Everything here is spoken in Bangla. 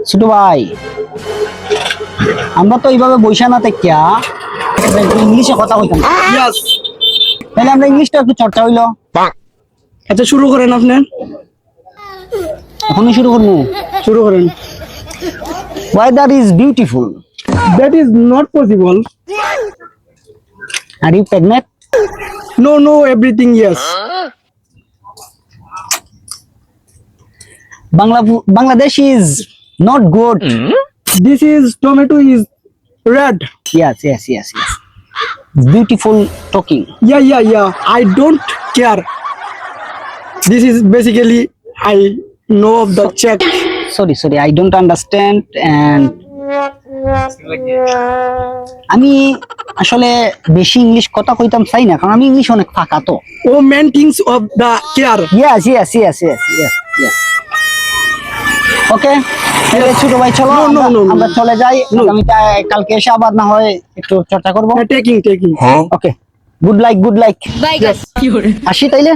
ছোট ভাই, আমরা তো এইভাবে বইসা না থেকে ইংলিশে কথা কইতাম, ইয়েস। তাহলে আমরা ইংলিশটা একটু চর্চা হইলো। আচ্ছা শুরু করেন আপনি। এখনই শুরু করবো। শুরু করেন। Weather is beautiful. That is not possible. Are you pregnant? No no everything yes. Bangladesh is not good. This is tomato is red. Yes, yes, yes, yes. Beautiful talking. Yeah. I don't care. This is basically I know of the Czech. Sorry, I don't understand. And আমি আসলে বেশি ইংলিশ কথা কইতাম চাই না, কারণ আমি ইংলিশ অনেক ফাঁকা তো। Oh, main things of the care. Yes. ওকে, তাহলে ছোট ভাই চলো No. আমরা চলে যাই। No. আমি কালকে এসে আবার না হয় একটু চর্চা করবো। Taking. ওকে, গুড লাইক। Bye guys. আসি তাইলে।